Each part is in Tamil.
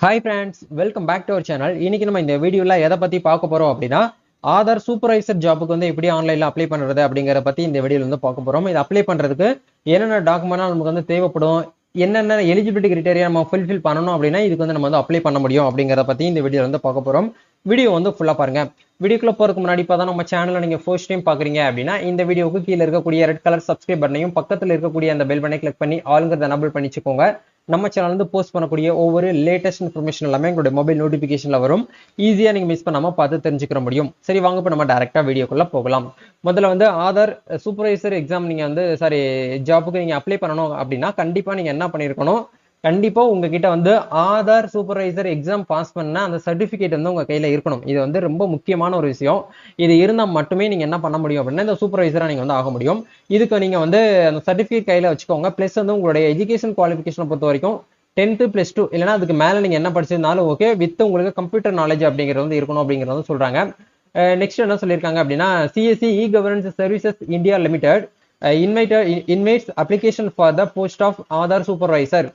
Hi friends, welcome back to our channel. இன்னைக்கு நம்ம இந்த வீடியோல எதை பத்தி பார்க்க போறோம் அப்படின்னா ஆதார் சூப்பர்வைசர் ஜாபுக்கு வந்து எப்படி ஆன்லைன்ல அப்ளை பண்றது அப்படிங்கறத பத்தி இந்த வீடியோல வந்து பார்க்க போறோம். இது அப்ளை பண்றதுக்கு என்னென்ன டாக்குமெண்ட் நமக்கு வந்து தேவைப்படும், என்னென்ன எலிஜிபிலிட்டி கிரைட்டீரியா நம்ம ஃபுல்ஃபில் பண்ணணும் அப்படின்னா இதுக்கு வந்து நம்ம வந்து அப்ளை பண்ண முடியும் அப்படிங்கறத பத்தி இந்த வீடியோல வந்து பார்க்க போறோம். வீடியோ வந்து ஃபுல்லா பாருங்க. வீடியோக்குள்ள போறதுக்கு முன்னாடி இப்பதான் நம்ம சேனலை நீங்க ஃபர்ஸ்ட் டைம் பாக்குறீங்க அப்படின்னா இந்த வீடியோக்கு கீழே இருக்கக்கூடிய ரெட் கலர் சப்ஸ்கிரைப் பட்டனையும் பக்கத்துல இருக்கக்கூடிய அந்த பெல் பட்டனை கிளிக் பண்ணி ஆளுங்கிறத எனபிள் பண்ணிச்சுக்கோங்க. நம்ம சேனல் வந்து போஸ்ட் பண்ணக்கூடிய ஒவ்வொரு லேட்டஸ்ட் இன்ஃபர்மேஷன் எல்லாமே எங்களுடைய மொபைல் நோட்டிபிகேஷன்ல வரும். ஈஸியா நீங்க மிஸ் பண்ணாம பார்த்து தெரிஞ்சுக்கிற முடியும். சரி, வாங்க இப்ப நம்ம டைரக்டா வீடியோக்குள்ள போகலாம். முதல்ல வந்து ஆதார் சூப்பர்வைசர் எக்ஸாம் நீங்க வந்து ஜாபுக்கு நீங்க அப்ளை பண்ணணும் அப்படின்னா கண்டிப்பா நீங்க என்ன பண்ணிருக்கணும், கண்டிப்பா உங்ககிட்ட வந்து ஆதார் சூப்பர்வைசர் எக்ஸாம் பாஸ் பண்ண அந்த சர்டிபிகேட் வந்து உங்க கையில இருக்கணும். இது வந்து ரொம்ப முக்கியமான ஒரு விஷயம். இது இருந்தா மட்டுமே நீங்க என்ன பண்ண முடியும் அப்படின்னா இந்த சூப்பர்வைசரா நீங்க வந்து ஆக முடியும். இதுக்கு நீங்க வந்து அந்த சர்டிபிகேட் கையில வச்சுக்கோங்க. பிளஸ் வந்து உங்களுடைய எஜுகேஷன் குவாலிஃபிகேஷனை பொறுத்த வரைக்கும் 10th +2 இல்லைன்னா அதுக்கு மேல நீங்க என்ன படிச்சிருந்தாலும் ஓகே, வித் உங்களுக்கு கம்ப்யூட்டர் நாலேஜ் அப்படிங்கிறது வந்து இருக்கணும் அப்படிங்கிறது வந்து சொல்றாங்க. நெக்ஸ்ட் என்ன சொல்லியிருக்காங்க அப்படின்னா CSC e governance services India limited invites application for the post of Aadhaar supervisor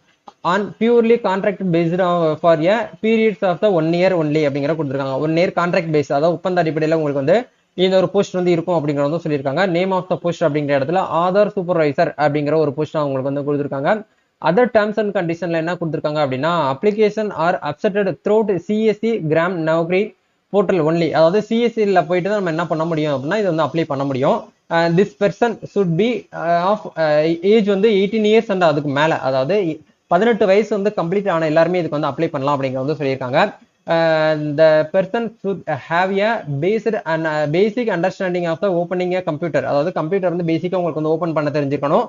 on purely contracted based for a periods of the 1 year only அப்படிங்கிற கொடுத்துருக்காங்க. 1 year கான்ட்ராக்ட் பேஸ், அதாவது ஒப்பந்த அடிப்படையில் உங்களுக்கு வந்து இந்த ஒரு போஸ்ட் வந்து இருக்கும் அப்படிங்கிறத வந்து சொல்லியிருக்காங்க. நேம் ஆஃப் த போஸ்ட் அப்படிங்கிற இடத்துல ஆதார் சூப்பர்வைசர் அப்படிங்கிற ஒரு போஸ்ட் உங்களுக்கு வந்து கொடுத்துருக்காங்க. அதர் டேர்ம்ஸ் அண்ட் கண்டிஷன்ல என்ன கொடுத்துருக்காங்க அப்படின்னா application are accepted through CSC Gram Naukri portal only, அதாவது சிஎஸ்சியில் போயிட்டு தான் நம்ம என்ன பண்ண முடியும் அப்படின்னா இது வந்து அப்ளை பண்ண முடியும். This person should be of age வந்து 18 இயர்ஸ் அண்ட் அதுக்கு மேல, அதாவது 18 வயசு வந்து கம்ப்ளீட் ஆன எல்லாருமே இதுக்கு வந்து அப்ளை பண்ணலாம் அப்படிங்கிற வந்து சொல்லியிருக்காங்க. The person should have a basic understanding of the opening a computer, அதாவது கம்ப்யூட்டர் வந்து பேசிக்கா உங்களுக்கு வந்து ஓபன் பண்ண தெரிஞ்சிருக்கணும்.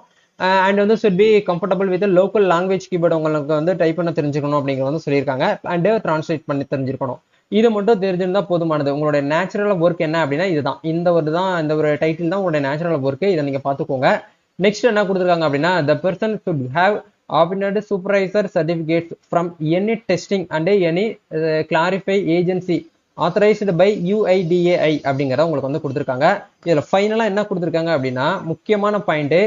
அண்ட் வந்து should be comfortable with local language keyboard உங்களுக்கு வந்து டைப் பண்ண தெரிஞ்சுக்கணும் அப்படிங்கிற வந்து சொல்லியிருக்காங்க. அண்ட் டிரான்ஸ்லேட் பண்ணி தெரிஞ்சிருக்கணும். இது மட்டும் தெரிஞ்சிருந்தா போதுமானது. உங்களுடைய நேச்சுரல் ஒர்க் என்ன அப்படின்னா இதுதான், இந்த ஒரு டைட்டில் தான் உங்களுடைய நேச்சுரல் ஒர்க். இதை நீங்க பாத்துக்கோங்க. நெக்ஸ்ட் என்ன கொடுத்துருக்காங்க அப்படின்னா the person should have obtained supervisor certificates from any testing and any clarify agency authorized by UIDAI அப்படிங்கறத உங்களுக்கு வந்து கொடுத்துருக்காங்க. இதுல ஃபைனலா என்ன கொடுத்துருக்காங்க அப்படின்னா முக்கியமான point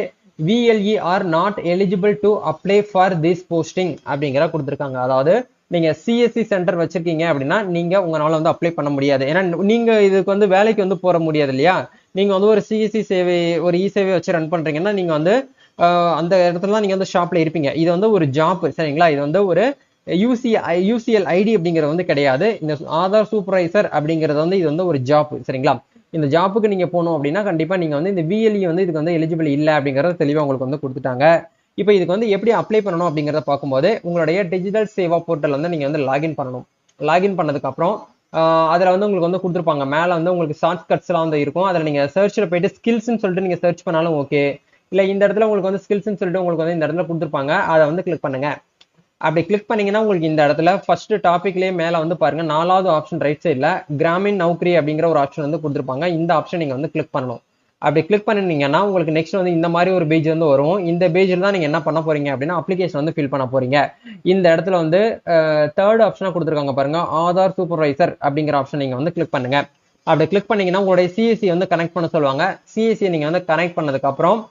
VLE are not eligible to apply for this posting அப்படிங்கிற கொடுத்துருக்காங்க. அதாவது நீங்க சிஎஸ்சி சென்டர் வச்சிருக்கீங்க அப்படின்னா நீங்க உங்களால வந்து அப்ளை பண்ண முடியாது. ஏன்னா நீங்க இதுக்கு வந்து வேலைக்கு வந்து போற முடியாது இல்லையா. நீங்க வந்து ஒரு சிஎஸ்சி சேவை, ஒரு இ சேவை வச்சு ரன் பண்றீங்கன்னா நீங்க வந்து அந்த இடத்துல நீங்க வந்து ஷாப்ல இருப்பீங்க. இது வந்து ஒரு ஜாப், சரிங்களா. இது வந்து ஒரு யூசிஎல் ஐடி அப்படிங்கிறது வந்து கிடையாது. இந்த ஆதார் சூப்பர்வைசர் அப்படிங்கிறது வந்து இது வந்து ஒரு ஜாப், சரிங்களா. இந்த ஜாப்புக்கு நீங்க போகணும் அப்படின்னா கண்டிப்பா நீங்க வந்து இந்த விஎல்இ வந்து இதுக்கு வந்து எலிஜிபிள் இல்லை அப்படிங்கறத தெளிவா உங்களுக்கு வந்து கொடுத்துட்டாங்க. இப்போ இதுக்கு வந்து எப்படி அப்ளை பண்ணணும் அப்படிங்கறத பார்க்கும்போது உங்களுடைய டிஜிட்டல் சேவா போர்ட்டல் வந்து நீங்க வந்து லாகின் பண்ணணும். லாகின் பண்ணதுக்கு அப்புறம் அதுல வந்து உங்களுக்கு வந்து கொடுத்துருப்பாங்க. மேல வந்து உங்களுக்கு ஷார்ட் கட்ஸ் எல்லாம் வந்து இருக்கும். அதுல நீங்க சர்ச்ல போயிட்டு ஸ்கில்ஸ்ன்னு சொல்லிட்டு நீங்க சர்ச் பண்ணாலும் ஓகே, இல்ல இந்த இடத்துல உங்களுக்கு வந்து ஸ்கில்ஸ்ன்னு சொல்லிட்டு உங்களுக்கு வந்து இந்த இடத்துல கொடுத்துருப்பாங்க. அதை வந்து கிளிக் பண்ணுங்க. அப்படி கிளிக் பண்ணீங்கன்னா உங்களுக்கு இந்த இடத்துல ஃபர்ஸ்ட் டாபிக்லயே மேல வந்து பாருங்க 4வது ஆப்ஷன் ரைட் சைட்ல கிராமின் நௌகரி அப்படிங்கிற ஒரு ஆப்ஷன் வந்து கொடுத்துருப்பாங்க. இந்த ஆப்ஷன் நீங்க வந்து கிளிக் பண்ணணும். அப்படி கிளிக் பண்ணினீங்கன்னா உங்களுக்கு நெக்ஸ்ட் வந்து இந்த மாதிரி ஒரு பேஜ் வந்து வரும். இந்த பேஜ்ல தான் நீங்க என்ன பண்ண போறீங்க அப்படின்னா அப்ளிகேஷன் வந்து ஃபில் பண்ண போறீங்க. இந்த இடத்துல வந்து 3rd ஆப்ஷனா கொடுத்துருக்காங்க பாருங்க, ஆதார் சூப்பர்வைசர் அப்படிங்கிற ஆப்ஷன் நீங்க வந்து கிளிக் பண்ணுங்க. அப்படி கிளிக் பண்ணீங்கன்னா உங்களுடைய சிஎஸ்சி வந்து கனெக்ட் பண்ண சொல்லுவாங்க. சிஎஸ்சி நீங்க வந்து கனெக்ட் பண்ணதுக்கு அப்புறம்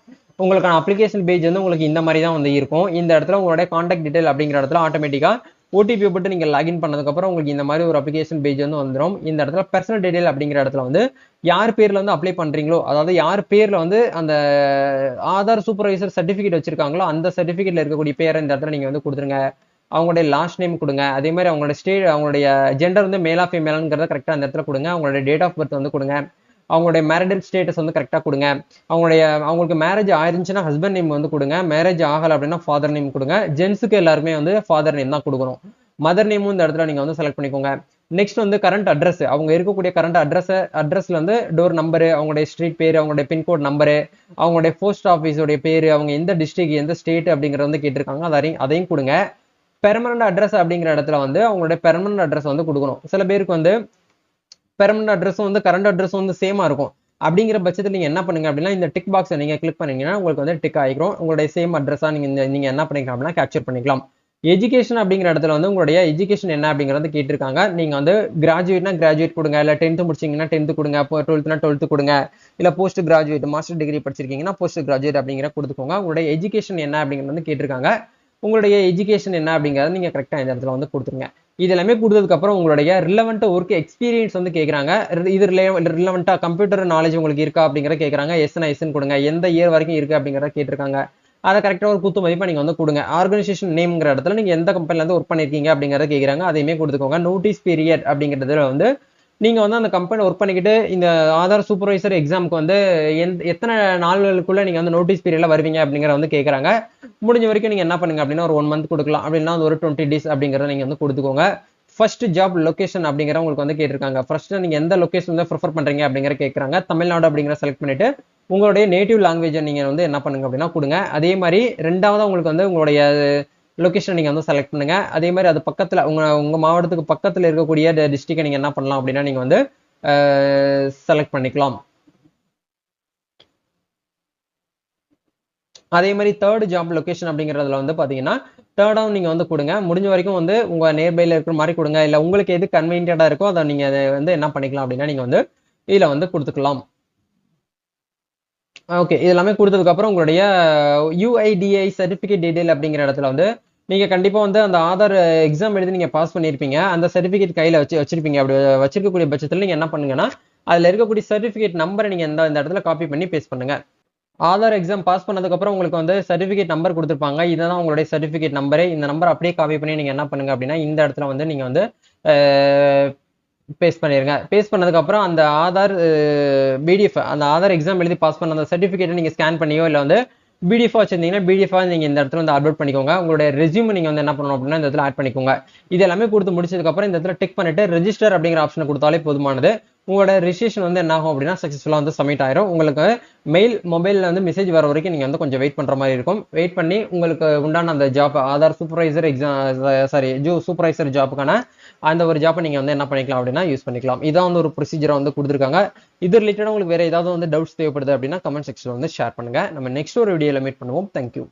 உங்களுக்கான அப்ளிகேஷன் பேஜ் வந்து உங்களுக்கு இந்த மாதிரி தான் வந்து இருக்கும். இந்த இடத்துல உங்களுடைய கான்டாக்ட் டீடைல் அப்படிங்கிற இடத்துல ஆட்டோமேட்டிக்கா ஓடிபி போட்டு நீங்க லாகின் பண்ணதுக்கு அப்புறம் உங்களுக்கு இந்த மாதிரி ஒரு அப்ளிகேஷன் பேஜ் வந்து வந்துடும். இந்த இடத்துல பர்சனல் டீடைல் அப்படிங்கிற இடத்துல வந்து யார் பேர்ல வந்து அப்ளை பண்றீங்களோ, அதாவது யார் பேர்ல வந்து அந்த ஆதார் சூப்பர்வைசர் சர்டிபிகேட் வச்சிருக்காங்களோ அந்த சர்டிபிகேட்ல இருக்கக்கூடிய பேரை இந்த இடத்துல நீங்க வந்து கொடுத்துருங்க. அவங்களுடைய லாஸ்ட் நேம் கொடுங்க. அதே மாதிரி அவங்களுடைய ஜெண்டர் வந்து மேலா ஃபீமேலாங்கிறத கரெக்டா அந்த இடத்துல கொடுங்க. அவங்களுடைய டேட் ஆஃப் பர்த் வந்து கொடுங்க. அவங்களுடைய மேரிடல் ஸ்டேட்டஸ் வந்து கரெக்டா கொடுங்க. அவங்களுக்கு மேரேஜ் ஆயிருந்துச்சுன்னா ஹஸ்பண்ட் நேம் வந்து கொடுங்க. மேரேஜ் ஆகல அப்படின்னா ஃபாதர் நேம் கொடுங்க. ஜென்ஸுக்கு எல்லாருமே வந்து ஃபாதர் நேம் தான் கொடுக்கணும். மதர் நேமும் இந்த இடத்துல நீங்க வந்து செலக்ட் பண்ணிக்கோங்க. நெக்ஸ்ட் வந்து கரண்ட் அட்ரஸ், அவங்க இருக்கக்கூடிய கரண்ட் அட்ரஸ்ல வந்து டோர் நம்பரு, அவங்களுடைய ஸ்ட்ரீட் பேரு, அவங்களுடைய பின்கோட் நம்பரு, அவங்களுடைய போஸ்ட் ஆஃபீஸோடைய பேரு, அவங்க எந்த டிஸ்ட்ரிக்ட் எந்த ஸ்டேட் அப்படிங்கறத வந்து கேட்டிருக்காங்க. அதையும் கொடுங்க. பெர்மனன்ட் அட்ரஸ் அப்படிங்கிற இடத்துல வந்து அவங்களுடைய பெர்மனன்ட் அட்ரஸ் வந்து கொடுக்கணும். சில பேருக்கு வந்து பெர்மனன்ட் அட்ரஸும் வந்து கரண்ட் அட்ரஸும் வந்து சேமா இருக்கும். அப்படிங்கிற பட்சத்தில் நீங்க என்ன பண்ணுங்க அப்படின்னா இந்த டிக் பாக்ஸை நீங்க கிளிக் பண்ணீங்கன்னா உங்களுக்கு வந்து டிக் ஆகிரும். உங்களுடைய சேம் அட்ரஸா நீங்க என்ன பண்ணிக்கலாம் அப்படின்னா கேப்சர் பண்ணிக்கலாம். எஜுகேஷன் அப்படிங்கிற இடத்துல வந்து உங்களுடைய எஜுகேஷன் என்ன அப்படிங்கறது கேட்டிருக்காங்க. நீங்க வந்து கிராஜுவேட்னா கிராஜுவேட் கொடுங்க, இல்ல 10th முடிச்சீங்கன்னா 10th கொடுங்க, 12th 12th கொடுங்க, இல்ல போஸ்ட் கிராஜுவேட் மாஸ்டர் டிகிரி படிச்சிருக்கீங்கன்னா போஸ்ட் கிராஜுவேட் அப்படிங்கிற கொடுத்துக்கோங்க. உங்களுடைய எஜுகேஷன் என்ன அப்படிங்கிறது வந்து கேட்டிருக்காங்க. உங்களுடைய எஜுகேஷன் என்ன அப்படிங்கறத நீங்க கரெக்டா இந்த இடத்துல வந்து கொடுத்துருங்க. இது எல்லாமே கொடுத்ததுக்கு அப்புறம் உங்களுடைய ரிலவெண்ட் ஒர்க் எக்ஸ்பீரியன்ஸ் வந்து கேட்குறாங்க. இது ரிலவெண்டா கம்ப்யூட்டர் நாலேஜ் உங்களுக்கு இருக்கா அப்படிங்கிறத கேட்குறாங்க. எஸ்னா எஸ்ன்னு கொடுங்க. எந்த இயர் வரைக்கும் இருக்கு அப்படிங்கிறத கேட்டிருக்காங்க. அதை கரெக்டாக ஒரு குத்து மதிப்பாக நீங்கள் வந்து கொடுங்க. ஆர்கனைசேஷன் நேம்ங்கிற இடத்துல நீங்கள் எந்த கம்பெனிலேருந்து ஒர்க் பண்ணியிருக்கீங்க அப்படிங்கிறத கேட்குறாங்க. அதையுமே கொடுத்துக்கோங்க. நோட்டீஸ் பீரியட் அப்படிங்கிறதுல வந்து நீங்கள் வந்து அந்த கம்பெனி ஒர்க் பண்ணிக்கிட்டு இந்த ஆதார் சூப்பர்வைசர் எக்ஸாமுக்கு வந்து எத்தனை நாள்களுக்குள்ள நீங்கள் வந்து நோட்டீஸ் பீரியட்ல வருவீங்க அப்படிங்கிற வந்து கேட்குறாங்க. முடிஞ்ச வரைக்கும் நீங்கள் என்ன பண்ணுங்க அப்படின்னா ஒரு 1 மந்த் கொடுக்கலாம். அப்படின்னா ஒரு 20 டேஸ் அப்படிங்கிறத நீங்கள் வந்து கொடுத்துக்கோங்க. ஃபர்ஸ்ட் ஜாப் லொகேஷன் அப்படிங்கிற உங்களுக்கு வந்து கேட்டிருக்காங்க. ஃபர்ஸ்ட் நீங்கள் எந்த லொகேஷன் வந்து ப்ரிஃபர் பண்ணுறீங்க அப்படிங்கிற கேட்குறாங்க. தமிழ்நாடு அப்படிங்கிற செலக்ட் பண்ணிட்டு உங்களுடைய நேட்டிவ் லாங்குவேஜை நீங்கள் வந்து என்ன பண்ணுங்க அப்படின்னா கொடுங்க. அதே மாதிரி ரெண்டாவது உங்களுக்கு வந்து உங்களுடைய லொகேஷன் நீங்கள் வந்து செலக்ட் பண்ணுங்க. அதே மாதிரி அது பக்கத்தில் உங்கள் மாவட்டத்துக்கு பக்கத்தில் இருக்கக்கூடிய டிஸ்ட்ரிக்டை நீங்கள் என்ன பண்ணலாம் அப்படின்னா நீங்கள் வந்து செலக்ட் பண்ணிக்கலாம். அதே மாதிரி தேர்ட் ஜாப் லொகேஷன் அப்படிங்கிறதுல வந்து பார்த்தீங்கன்னா தேர்டாகவும் நீங்கள் வந்து கொடுங்க. முடிஞ்ச வரைக்கும் வந்து உங்கள் நியர்பைல இருக்கிற மாதிரி கொடுங்க. இல்லை உங்களுக்கு எது கன்வீனியண்டாக இருக்கோ அதை நீங்கள் வந்து என்ன பண்ணிக்கலாம் அப்படின்னா நீங்கள் வந்து இதில் வந்து கொடுத்துக்கலாம். ஓகே, இது எல்லாமே கொடுத்ததுக்கு அப்புறம் உங்களுடைய UIDI சர்டிஃபிகேட் டீடைல் அப்படிங்கிற இடத்துல வந்து நீங்க கண்டிப்பா வந்து அந்த ஆதார் எக்ஸாம் எழுதி நீங்க பாஸ் பண்ணிருப்பீங்க. அந்த சர்டிஃபிகேட் கையில வச்சிருப்பீங்க. அப்படி வச்சிருக்கக்கூடிய பட்சத்தில் நீங்க என்ன பண்ணுங்கன்னா அதுல இருக்கக்கூடிய சர்டிஃபிகேட் நம்பரை நீங்க இந்த இடத்துல காப்பி பண்ணி பேஸ்ட் பண்ணுங்க. ஆதார் எக்ஸாம் பாஸ் பண்ணதுக்கு அப்புறம் உங்களுக்கு வந்து சர்டிஃபிகேட் நம்பர் கொடுத்துருப்பாங்க. இதுதான் உங்களுடைய சர்டிஃபிகேட் நம்பரு. இந்த நம்பர் அப்படியே காப்பி பண்ணி நீங்க என்ன பண்ணுங்க அப்படின்னா இந்த இடத்துல வந்து நீங்க வந்து பேஸ்ட் பண்ணிருங்க. பேஸ்ட் பண்ணதுக்கு அப்புறம் அந்த ஆதார் பிடிஎஃப் அந்த ஆதார் எக்ஸாம் எழுதி பாஸ் பண்ண அந்த சர்டிஃபிகேட்டை நீங்க ஸ்கேன் பண்ணியோ இல்லை வந்து பிடிஎஃப் வச்சிருந்தீங்கன்னா பிடிஎஃப் நீங்க இந்த இடத்துல வந்து அப்லோட் பண்ணிக்கோங்க. உங்களுடைய ரெஸ்யூம் நீங்க வந்து என்ன பண்ணணும் அப்படின்னா இந்த இடத்துல ஆட் பண்ணிக்கோங்க. இது எல்லாமே கொடுத்து முடிச்சதுக்கு அப்புறம் இந்த இடத்துல டிக் பண்ணிட்டு ரெஜிஸ்டர் அப்படிங்கிற ஆப்ஷனை கொடுத்தாலே போதுமானது. உங்களோட ரிஜிஸ்ட்ரேஷன் வந்து என்ன ஆகும் அப்படின்னா சக்ஸஸ்ஃபுல்லாக வந்து சப்மிட் ஆயிரும். உங்களுக்கு மொபைலில் வந்து மெசேஜ் வர வரைக்கும் நீங்கள் வந்து கொஞ்சம் வெயிட் பண்ணுற மாதிரி இருக்கும். வெயிட் பண்ணி உங்களுக்கு உண்டான அந்த ஜாப் ஆதார் சூப்பர்வைசர் சூப்பர்வைசர் ஜாப்புக்கான அந்த ஒரு ஜாப்பை நீங்கள் வந்து என்ன பண்ணிக்கலாம் அப்படின்னா யூஸ் பண்ணிக்கலாம். இதான் வந்து ஒரு ப்ரொசீஜரை வந்து கொடுத்துருக்காங்க. இது ரிலேட்டடாக உங்களுக்கு வேறு ஏதாவது வந்து டவுட்ஸ் தேவைப்படுது அப்படின்னா கமெண்ட் செக்ஷனில் வந்து ஷேர் பண்ணுங்கள். நம்ம நெக்ஸ்ட் ஒரு வீடியோவில் மீட் பண்ணுவோம். தேங்க்யூ.